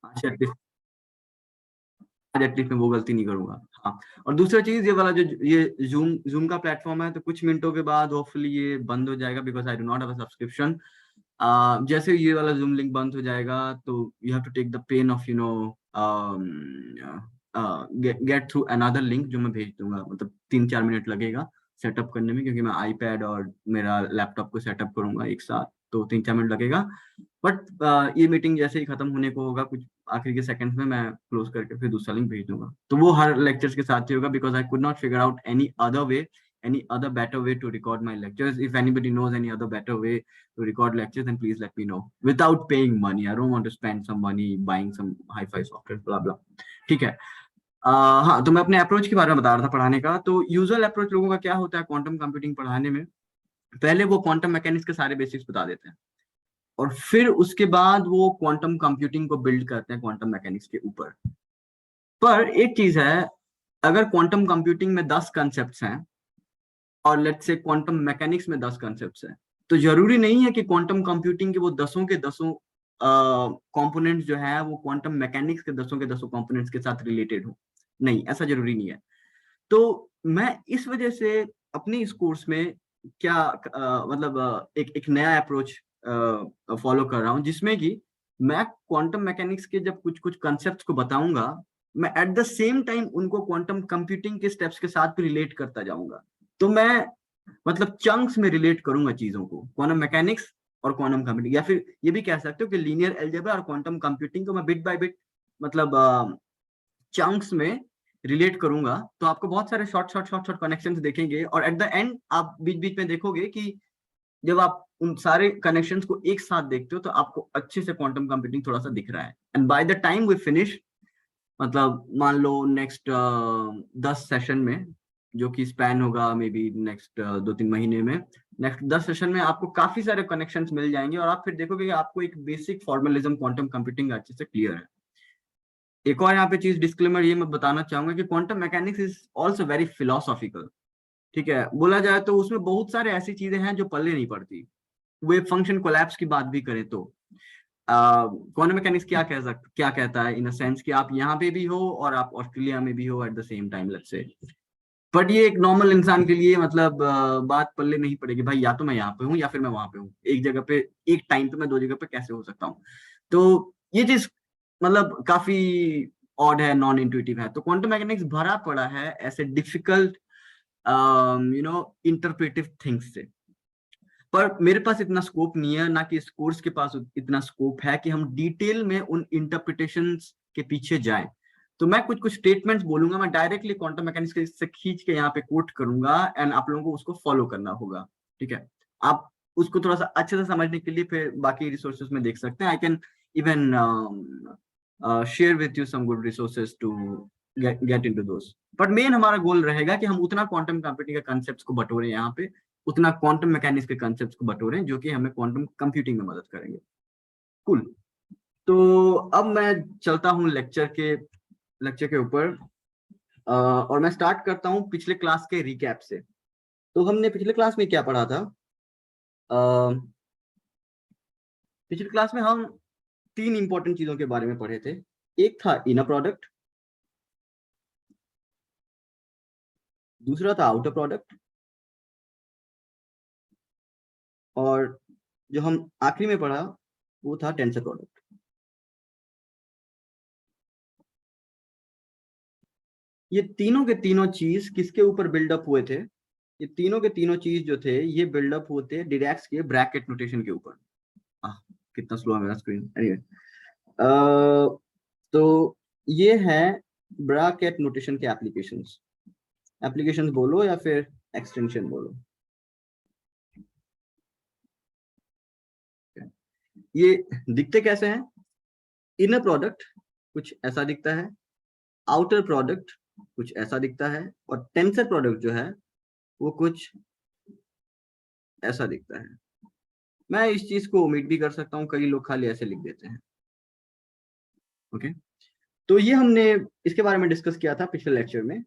आज एटलीस्ट मैं वो गलती नहीं करूंगा। हाँ, और दूसरा चीज, ये वाला जो ये जूम का प्लेटफॉर्म है, तो कुछ मिनटों के बाद होपफुली ये बंद हो जाएगा, because I do not have a subscription. जैसे ये वाला जूम लिंक बंद हो जाएगा, तो you have to take the pain of get through another link, जो मैं भेज दूंगा। मतलब 3-4 मिनट लगेगा सेटअप करने में, क्योंकि मैं आईपैड और मेरा लैपटॉप को सेटअप करूंगा एक साथ, तो 3-4 मिनट लगेगा। बट ये मीटिंग जैसे ही खत्म होने को होगा, कुछ आखिरी के सेकंड्स में, मैं क्लोज करके फिर दूसरा लिंक भेज दूंगा। तो वो हर लेक्चर्स के साथ ही होगा, because I could not figure out any other way, any other better way to record my lectures. If anybody knows any other better way to record lectures, then please let me know without paying money. I don't want to spend some money buying some hi-fi software, blah blah. ठीक है। हाँ, तो मैं अपने approach के बारे में बता रहा था पढ़ाने का। तो यूजुअल अप्रोच लोगों का क्या होता है क्वांटम कंप्यूटिंग पढ़ाने में, पहले वो क्वांटम मैकेनिक्स के सारे बेसिक्स बता देते हैं, और फिर उसके बाद वो क्वांटम कंप्यूटिंग को बिल्ड करते हैं क्वांटम मैकेनिक्स के ऊपर। पर एक चीज है, अगर क्वांटम कंप्यूटिंग में 10 कंसेप्ट हैं और लेट्स से क्वांटम मैकेनिक्स में 10 कंसेप्ट हैं, तो जरूरी नहीं है कि क्वांटम कंप्यूटिंग के वो 10 के 10 कंपोनेंट्स जो है वो क्वांटम मैकेनिक्स के 10 के 10 कंपोनेंट्स के साथ रिलेटेड हो। नहीं, ऐसा जरूरी नहीं है। तो मैं इस वजह से अपने इस कोर्स में क्या मतलब एक नया अप्रोच फॉलो कर रहा हूँ, जिसमें कि मैं क्वांटम मैकेनिक्स के जब कुछ कुछ कॉन्सेप्ट्स को बताऊंगा, मैं एट द सेम टाइम उनको क्वांटम कंप्यूटिंग के स्टेप्स के साथ भी रिलेट करता जाऊंगा। तो मैं मतलब चंक्स में रिलेट करूंगा चीजों को, क्वांटम मैकेनिक्स और क्वांटम कंप्यूटिंग, या फिर ये भी कह सकते हो कि लीनियर अलजेब्रा और क्वांटम कंप्यूटिंग को मैं बिट बाय बिट, मतलब चंक्स में रिलेट करूंगा। तो आपको बहुत सारे short short short short connections देखेंगे, और एट द एंड आप बीच बीच में देखोगे कि जब आप उन सारे कनेक्शंस को एक साथ देखते हो, तो आपको अच्छे से क्वांटम कंप्यूटिंग थोड़ा सा दिख रहा है। And by the time we finish, मतलब मान लो नेक्स्ट 10 सेशन में, जो कि स्पैन होगा मे बी नेक्स्ट 2-3 महीने में, नेक्स्ट 10 सेशन में आपको काफी सारे कनेक्शंस मिल जाएंगे, और आप फिर देखोगे कि आपको एक बेसिक फॉर्मलिज्म क्वांटम कंप्यूटिंग अच्छे से क्लियर है। एक और यहाँ पे चीज डिस्क्लेमर ये मैं बताना चाहूंगा कि quantum mechanics is also very philosophical. ठीक है, बोला जाए तो उसमें बहुत सारे ऐसी चीजें हैं जो पल्ले नहीं पड़ती। वेव फंक्शन कोलैप्स की बात भी करें तो क्वांटम मैकेनिक्स क्या कहता है, इन अ सेंस कि आप यहाँ पे भी हो और आप ऑस्ट्रेलिया में भी हो at the same time, let's say. But ये एक नॉर्मल इंसान के लिए मतलब बात पल्ले नहीं पड़ेगी भाई, या तो मैं यहाँ पे हूँ या फिर मैं वहां पे हूँ, एक जगह पे एक टाइम पे मैं दो जगह पे कैसे हो सकता हूँ। तो ये चीज मतलब काफी ऑड है, नॉन इंट्यूटिव है। तो क्वांटम मैकेनिक्स भरा पड़ा है ऐसे डिफिकल्ट इंटरप्रेटिव थिंग्स से। पर मेरे पास इतना स्कोप नहीं है, ना कि इस कोर्स के पास इतना स्कोप है कि हम डिटेल में उन इंटरप्रिटेशंस के पीछे जाएं। तो मैं कुछ कुछ स्टेटमेंट्स बोलूंगा, मैं डायरेक्टली क्वांटम मैकेनिक्स से खींच के यहाँ पे कोट करूंगा, एंड आप लोगों को उसको फॉलो करना होगा। ठीक है, आप उसको थोड़ा सा अच्छे से समझने के लिए फिर बाकी रिसोर्सेज में देख सकते हैं। I can even share with you some good resources to get into those. But main हमारा गोल रहेगा कि हम उतना क्वांटम कंप्यूटिंग के कंसेप्ट को बटोरें यहाँ पे, उतना क्वांटम मैकेनिक्स के कंसेप्ट को बटोरें, जो कि हमें क्वांटम कंप्यूटिंग में मदद करेंगे। कूल। तो अब मैं चलता हूँ लेक्चर के ऊपर, और मैं स्टार्ट करता हूँ पिछले क्लास के रिकैप से। तो हमने पिछले क्लास में क्या पढ़ा था? पिछले क्लास में हम 3 इंपॉर्टेंट चीजों के बारे में पढ़े थे। एक था इनर प्रोडक्ट, दूसरा था आउटर प्रोडक्ट, और जो हम आखिरी में पढ़ा वो था टेंसर प्रोडक्ट। ये तीनों के तीनों चीज किसके ऊपर बिल्डअप हुए थे? ये तीनों के तीनों चीज जो थे ये बिल्डअप होते डिरैक्स के ब्रैकेट नोटेशन के ऊपर। कितना स्लो है मेरा स्क्रीन, एनीवे। तो ये है ब्रैकेट नोटेशन के एप्लीकेशंस। एप्लीकेशंस बोलो या फिर एक्सटेंशन बोलो। ये दिखते कैसे हैं? इनर प्रोडक्ट कुछ ऐसा दिखता है, आउटर प्रोडक्ट कुछ ऐसा दिखता है, और टेंसर प्रोडक्ट जो है वो कुछ ऐसा दिखता है। मैं इस चीज को ओमिट भी कर सकता हूँ, कई लोग खाली ऐसे लिख देते हैं। ओके, तो ये हमने इसके बारे में डिस्कस किया था पिछले लेक्चर में,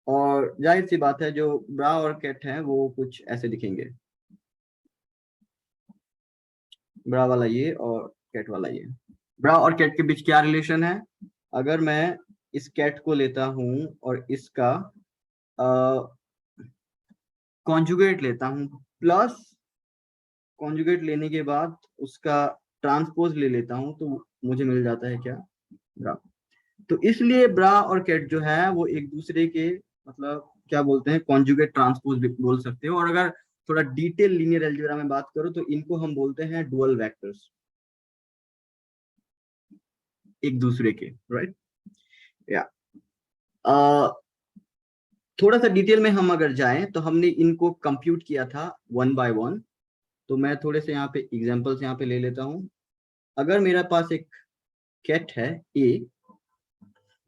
और जाहिर सी बात है जो ब्रा और कैट हैं वो कुछ ऐसे दिखेंगे, ब्रा वाला ये और कैट वाला ये। ब्रा और कैट के बीच क्या रिलेशन है? अगर मैं इस कैट को लेता हूं और इसका कॉन्जुगेट लेता हूं, प्लस कॉन्जुगेट लेने के बाद उसका ट्रांसपोज ले लेता हूं, तो मुझे मिल जाता है क्या? ब्रा। तो इसलिए ब्रा और कैट जो है वो एक दूसरे के मतलब क्या बोलते हैं, कॉन्जुगेट ट्रांसपोज भी बोल सकते हो। और अगर थोड़ा डिटेल लीनियर अलजेब्रा में बात करो तो इनको हम बोलते हैं डुअल वेक्टर्स, एक दूसरे के, राइट? या थोड़ा सा डिटेल में हम अगर जाएं तो हमने इनको कंप्यूट किया था वन बाय वन। तो मैं थोड़े से यहाँ पे एग्जांपल्स यहाँ पे ले लेता हूँ। अगर मेरे पास एक कैट है ए,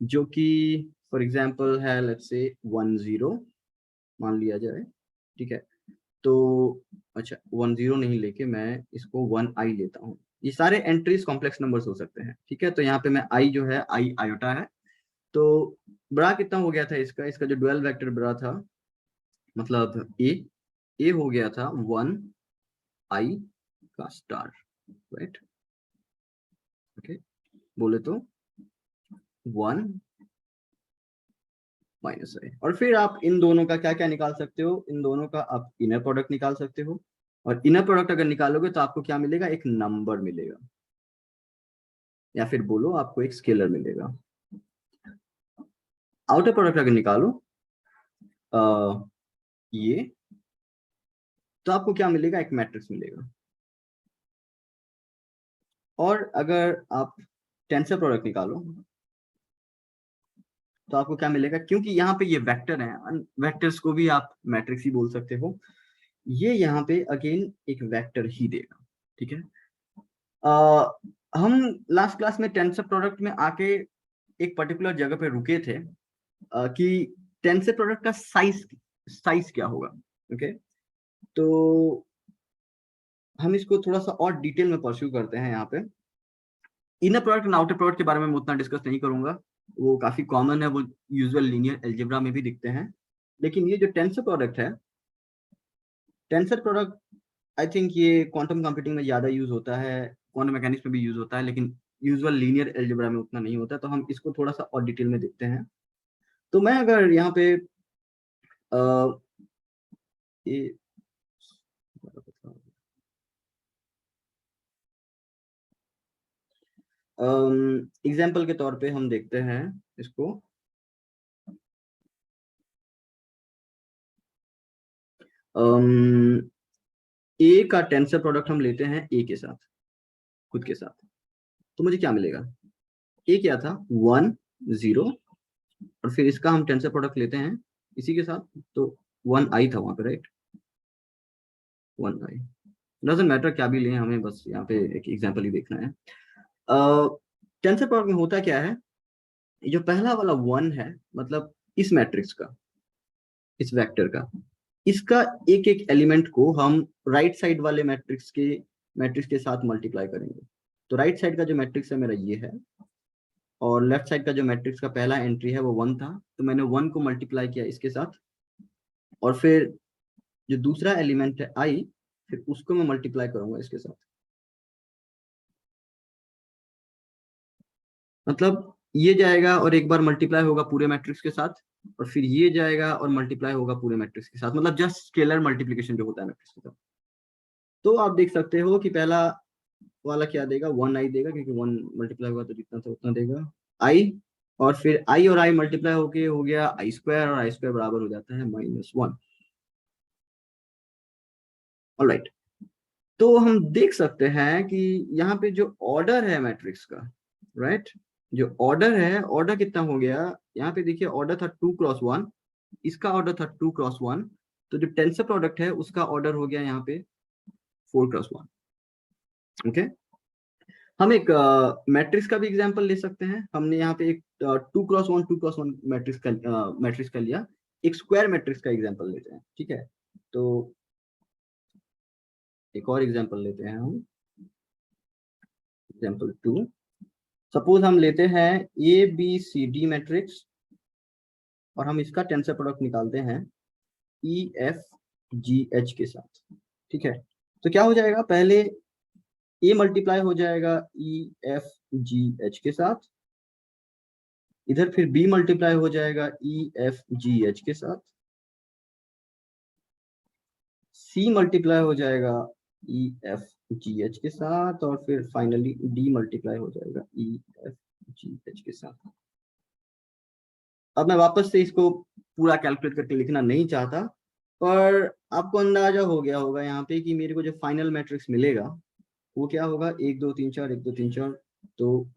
जो कि फॉर एग्जांपल है लेट्स से 10 मान लिया जाए, ठीक है? तो अच्छा 10 नहीं लेके मैं इसको 1i लेता हूँ। ये सारे एंट्रीज कॉम्प्लेक्स नंबर्स हो सकते हैं, ठीक है? तो यहाँ पे मैं आई जो है आई आयोटा है। तो बड़ा कितना हो गया था इसका? इसका जो डुअल वेक्टर बड़ा था मतलब ए हो गया था 1i का स्टार, राइट? ओके, बोले तो 1 माइनस आई। और फिर आप इन दोनों का क्या क्या निकाल सकते हो? इन दोनों का आप इनर प्रोडक्ट निकाल सकते हो। और इनर प्रोडक्ट अगर निकालोगे तो आपको क्या मिलेगा? एक नंबर मिलेगा, या फिर बोलो आपको एक स्केलर मिलेगा। आउटर प्रोडक्ट अगर निकालो ये, तो आपको क्या मिलेगा? एक मैट्रिक्स मिलेगा। और अगर आप टेंसर प्रोडक्ट निकालो तो आपको क्या मिलेगा? क्योंकि यहाँ पे ये वेक्टर है, वेक्टर्स को भी आप मैट्रिक्स ही बोल सकते हो, ये यहाँ पे अगेन एक वेक्टर ही देगा, ठीक है? हम लास्ट क्लास में टेंसर प्रोडक्ट में आके एक पर्टिकुलर जगह पे रुके थे कि टेंसर प्रोडक्ट का साइज क्या होगा, ओके? तो हम इसको थोड़ा सा और डिटेल में परस्यू करते हैं यहाँ पे। इनर प्रोडक्ट और आउटर प्रोडक्ट के बारे में मैं उतना डिस्कस नहीं करूंगा, वो काफी कॉमन है, वो यूजुअल लीनियर अलजेब्रा में भी दिखते हैं। लेकिन ये जो टेंसर प्रोडक्ट है, टेंसर प्रोडक्ट आई थिंक ये क्वांटम कंप्यूटिंग में ज्यादा यूज होता है, क्वांटम मैकेनिक्स में भी यूज होता है, लेकिन यूजुअल लीनियर अलजेब्रा में उतना नहीं होता। तो हम इसको थोड़ा सा और डिटेल में देखते हैं। तो मैं अगर यहाँ पे एग्जाम्पल के तौर पे हम देखते हैं इसको। ए का टेंसर प्रोडक्ट हम लेते हैं ए के साथ, खुद के साथ। तो मुझे क्या मिलेगा? ए क्या था? 10, और फिर इसका हम टेंसर प्रोडक्ट लेते हैं इसी के साथ, तो 1i था वहां पे, राइट? 1i डजंट मैटर क्या भी लें, हमें बस यहाँ पे एक एग्जांपल ही देखना है। टेंसर प्रोडक्ट में होता क्या है? जो पहला वाला 1 है मतलब इस मैट्रिक्स का, इस वेक्टर का, इसका एक एक एलिमेंट को हम राइट साइड वाले मैट्रिक्स के साथ मल्टीप्लाई करेंगे। तो राइट साइड का जो मैट्रिक्स है मेरा ये है, और लेफ्ट साइड का जो मैट्रिक्स का पहला एंट्री है वो 1 था, तो मैंने 1 को मल्टीप्लाई किया इसके साथ। और फिर जो दूसरा एलिमेंट है आई, फिर उसको मैं मल्टीप्लाई करूंगा इसके साथ। मतलब ये जाएगा और एक बार मल्टीप्लाई होगा पूरे मैट्रिक्स के साथ, और फिर ये जाएगा और मल्टीप्लाई होगा पूरे मैट्रिक्स के साथ, मतलब जस्ट स्केलर मल्टीप्लिकेशन जो होता है मैट्रिक्स के साथ। तो आप देख सकते हो कि पहला वाला क्या देगा? 1i देगा, क्योंकि 1 मल्टीप्लाई होगा तो जितना था उतना देगा आई। और फिर आई और आई मल्टीप्लाई होके हो गया आई स्क्वायर, और आई स्क्वायर बराबर हो जाता है -1। ऑलराइट, तो हम देख सकते हैं कि यहाँ पे जो ऑर्डर है मैट्रिक्स का, राइट, जो ऑर्डर है, ऑर्डर कितना हो गया? यहाँ पे देखिए ऑर्डर था 2x1, इसका ऑर्डर था 2x1। तो जो टेंसर प्रोडक्ट है उसका ऑर्डर हो गया यहाँ पे 4x1। ओके, हम एक मैट्रिक्स का भी एग्जांपल ले सकते हैं। हमने यहाँ पे एक 2x1 मैट्रिक्स का लिया। एक स्क्वायर मैट्रिक्स का एग्जांपल लेते हैं, ठीक है? तो एक और एग्जांपल लेते हैं हम, एग्जांपल 2। सपोज हम लेते हैं ABCD मैट्रिक्स, और हम इसका टेंसर प्रोडक्ट निकालते हैं EFGH के साथ, ठीक है? तो क्या हो जाएगा? पहले ए मल्टीप्लाई हो जाएगा जी एच के साथ, इधर फिर बी मल्टीप्लाई हो जाएगा ई एफ जी एच के साथ, सी मल्टीप्लाई हो जाएगा ई एफ जी एच के साथ, और फिर फाइनली डी मल्टीप्लाई हो जाएगा ई एफ जी एच के साथ। अब मैं वापस से इसको पूरा कैलकुलेट करके लिखना नहीं चाहता, पर आपको अंदाजा हो गया होगा यहाँ पे कि मेरे को जो फाइनल मैट्रिक्स मिलेगा वो क्या होगा, 1 2 3 4, 1 2 3 4, तो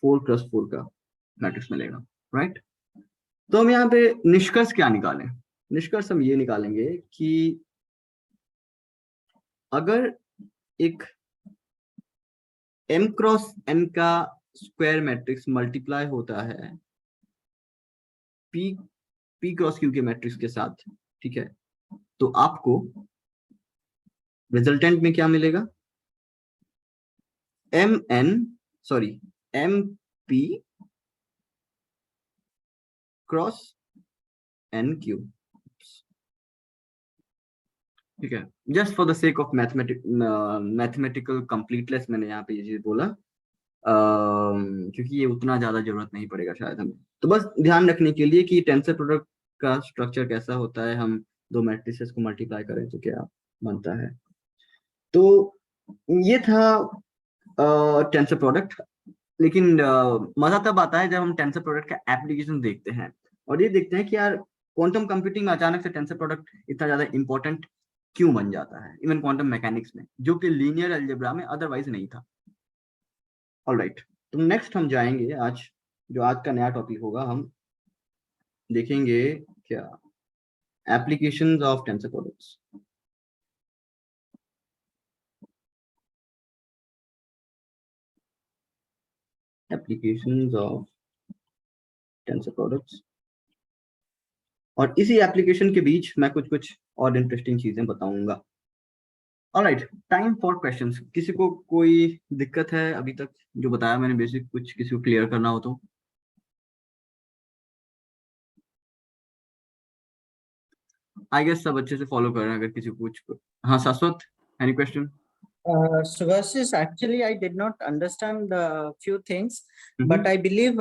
4+4 का मैट्रिक्स मिलेगा, राइट। तो हम यहाँ पे निष्कर्ष क्या निकालें? निष्कर्ष हम ये निकालेंगे कि अगर एक m क्रॉस n का स्क्वायर मैट्रिक्स मल्टीप्लाई होता है p क्रॉस q के मैट्रिक्स के साथ, ठीक है, तो आपको रिजल्टेंट में क्या मिलेगा, mp क्रॉस nq, ठीक है। Just for the sake of mathematical completeness मैंने यहाँ पे ये चीज बोला, क्योंकि ये उतना ज्यादा जरूरत नहीं पड़ेगा शायद हमें, तो बस ध्यान रखने के लिए कि टेंसर प्रोडक्ट का स्ट्रक्चर कैसा होता है, हम दो मैट्रिसेस को मल्टीप्लाई करें तो क्या बनता है। तो ये था टेंसर प्रोडक्ट। लेकिन मजा तब आता है जब हम टेंसर प्रोडक्ट का एप्लीकेशन देखते हैं और ये देखते हैं कि यार क्वांटम कंप्यूटिंग में अचानक से टेंसर प्रोडक्ट इतना ज्यादा इंपॉर्टेंट क्यों बन जाता है, इवन क्वांटम मैकेनिक्स में, जो कि लीनियर अलजेब्रा में अदरवाइज नहीं था। ऑलराइट, तो नेक्स्ट हम जाएंगे, आज जो आज का नया टॉपिक होगा, हम देखेंगे क्या, applications of tensor products. Applications of tensor products, और इसी एप्लीकेशन के बीच मैं कुछ कुछ और इंटरेस्टिंग चीजें बताऊंगा। Alright, time for questions. किसी को कोई दिक्कत है अभी तक जो बताया मैंने बेसिक, कुछ किसी को क्लियर करना हो तो? आई गेस सब अच्छे से फॉलो कर रहे हैं, अगर किसी को कुछ, हाँ शाश्वत, any question? Subhashish, actually, I did not understand a few things, but I believe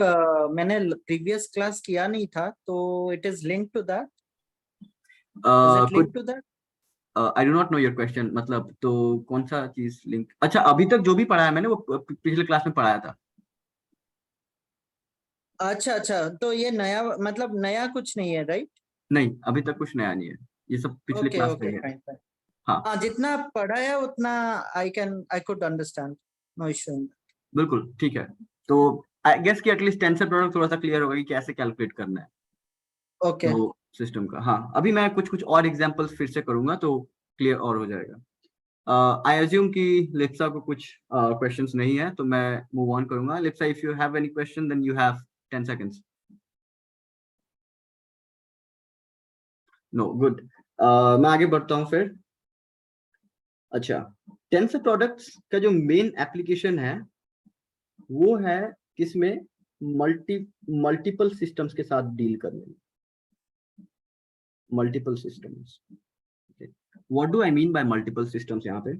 मैंने previous class किया नहीं था, तो it is linked to that. Is it linked to that? I do not know your question, मतलब तो कौन सा चीज लिंक? अच्छा, अभी तक जो भी पढ़ाया मैंने वो पिछले क्लास में पढ़ाया था। अच्छा अच्छा, तो ये नया मतलब नया कुछ नहीं है, राइट? नहीं, अभी तक कुछ नया नहीं है, ये सब पिछले क्लास में है। Fine fine. हाँ हाँ, जितना पढ़ा है उतना I could understand, no issue in that. बिल्कुल ठीक है। तो आई गेस कि एटलीस्ट टेंसर प्रोडक्ट थोड़ा सा क्लियर होगा कि कैसे कैलकुलेट करना है Okay. तो सिस्टम का। हाँ, अभी मैं कुछ कुछ और एग्जांपल्स फिर से करूंगा तो क्लियर और हो जाएगा। आई अज्यूम कि लिप्सा को कुछ क्वेश्चंस नहीं है, तो मैं मूव ऑन करूंगा। Lipsa, if you have any question then you have 10 seconds. No, good. मैं आगे बढ़ता हूँ फिर। अच्छा, टेंसर प्रोडक्ट्स का जो मेन एप्लीकेशन है वो है किसमें, मल्टीपल सिस्टम्स के साथ डील करने में। Multiple systems, what do I mean by multiple systems? यहाँ पे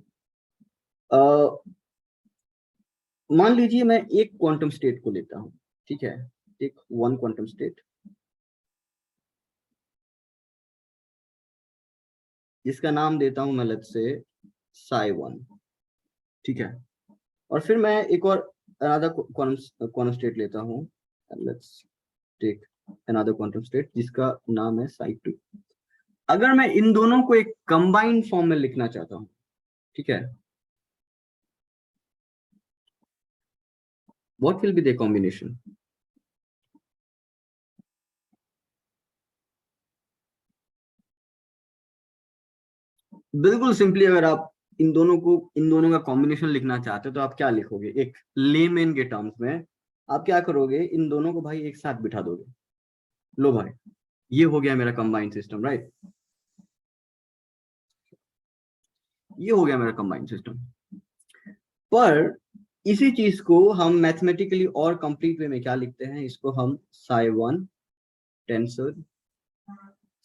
मान लीजिए मैं एक क्वांटम स्टेट को लेता हूँ, ठीक है, एक वन क्वांटम स्टेट जिसका नाम देता हूं मैं लेट्स से psi1, ठीक है। और फिर मैं एक और अनदर क्वांटम स्टेट लेता हूं, let's take another quantum state जिसका नाम है psi2। अगर मैं इन दोनों को एक कंबाइंड फॉर्म में लिखना चाहता हूं, ठीक है, what will be the combination? बिल्कुल सिंपली, अगर आप इन दोनों का कॉम्बिनेशन लिखना चाहते हो तो आप क्या लिखोगे? एक लेमैन के टर्म्स में आप क्या करोगे, इन दोनों को भाई एक साथ बिठा दोगे। लो भाई, ये हो गया मेरा कंबाइंड सिस्टम, राइट? ये हो गया मेरा कंबाइंड सिस्टम। पर इसी चीज को हम मैथमेटिकली और कंप्लीट वे में क्या लिखते हैं, इसको हम psi1 टेंसर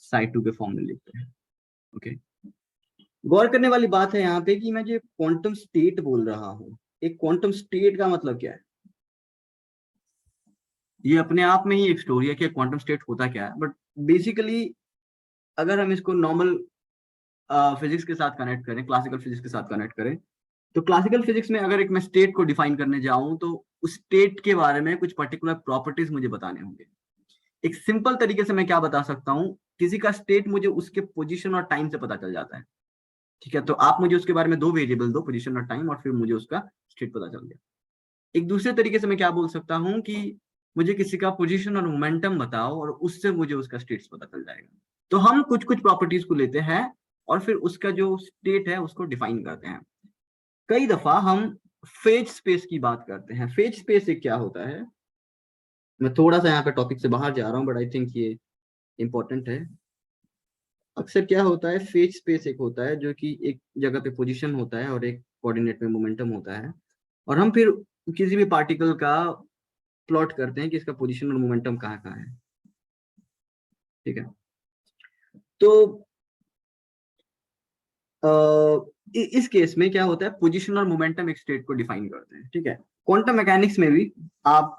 psi2 के फॉर्म में लिखते हैं। ओके, गौर करने वाली बात है यहाँ पे कि मैं जो क्वांटम स्टेट बोल रहा हूँ, एक क्वांटम स्टेट का मतलब क्या है? ये अपने आप में ही एक स्टोरी है कि क्वांटम स्टेट होता क्या है, बट बेसिकली अगर हम इसको नॉर्मल फिजिक्स के साथ कनेक्ट करें, क्लासिकल फिजिक्स के साथ कनेक्ट करें, तो क्लासिकल फिजिक्स में अगर एक मैं स्टेट को डिफाइन करने जाऊं तो उस स्टेट के बारे में कुछ पर्टिकुलर प्रॉपर्टीज मुझे बताने होंगे। एक सिंपल तरीके से मैं क्या बता सकता हूं, किसी का स्टेट मुझे उसके पोजीशन और टाइम से पता चल जाता है। ठीक है, तो आप मुझे उसके बारे में दो वेरिएबल दो, पोजीशन और टाइम, और फिर मुझे उसका स्टेट पता चल गया। एक दूसरे तरीके से मैं क्या बोल सकता हूँ कि मुझे किसी का पोजीशन और मोमेंटम बताओ और उससे मुझे उसका स्टेट्स पता चल जाएगा। तो हम कुछ कुछ प्रॉपर्टीज को लेते हैं और फिर उसका जो स्टेट है उसको डिफाइन करते हैं। कई दफा हम फेज स्पेस की बात करते हैं। फेज स्पेस एक क्या होता है, मैं थोड़ा सा यहाँ पे टॉपिक से बाहर जा रहा हूँ बट आई थिंक ये इंपॉर्टेंट है। अक्सर क्या होता है, फेज स्पेस एक होता है जो कि एक जगह पे पोजीशन होता है और एक कोऑर्डिनेट में मोमेंटम होता है, और हम फिर किसी भी पार्टिकल का प्लॉट करते हैं कि इसका पोजीशन और मोमेंटम कहाँ कहाँ है। ठीक है, तो इस केस में क्या होता है, पोजीशन और मोमेंटम एक स्टेट को डिफाइन करते हैं। ठीक है, क्वांटम मैकेनिक्स में भी आप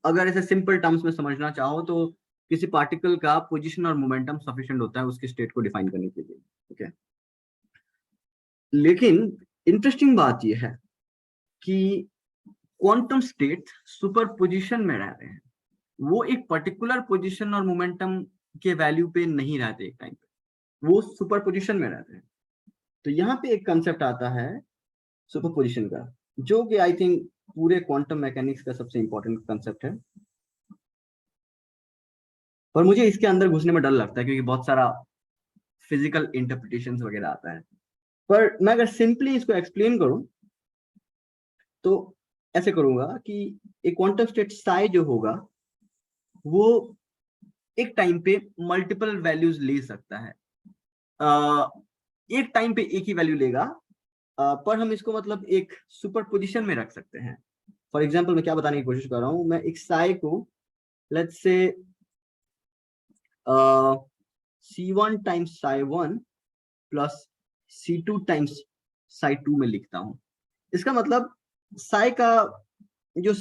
अगर ऐसे सिंपल टर्म्स में समझना चाहो तो किसी पार्टिकल का पोजीशन और मोमेंटम सफिशिएंट होता है उसके स्टेट को डिफाइन करने के लिए। ठीक है, लेकिन इंटरेस्टिंग बात यह है कि क्वांटम स्टेट सुपर पोजिशन में रहते हैं। वो एक पर्टिकुलर पोजीशन और मोमेंटम के वैल्यू पे नहीं रहते एक टाइम पे, वो सुपर पोजिशन में रहते हैं। तो यहाँ पे एक कंसेप्ट आता है सुपर पोजिशन का, जो कि आई थिंक पूरे क्वांटम मैकेनिक्स का सबसे इंपॉर्टेंट कंसेप्ट है, पर मुझे इसके अंदर घुसने में डर लगता है क्योंकि बहुत सारा फिजिकल इंटरप्रिटेशंस वगैरह आता है। पर मैं अगर सिंपली इसको एक्सप्लेन करूं तो ऐसे करूंगा कि एक क्वांटम स्टेट साई जो होगा वो एक टाइम पे मल्टीपल वैल्यूज ले सकता है। एक टाइम पे एक ही वैल्यू लेगा, पर हम इसको मतलब एक सुपर पोजिशन में रख सकते हैं। फॉर एग्जाम्पल मैं क्या बताने की कोशिश कर रहा हूं, मैं एक साई को let's say C1 times Sai 1 plus C2 times Sai 2 में लिखता हूं। इसका मतलब साई का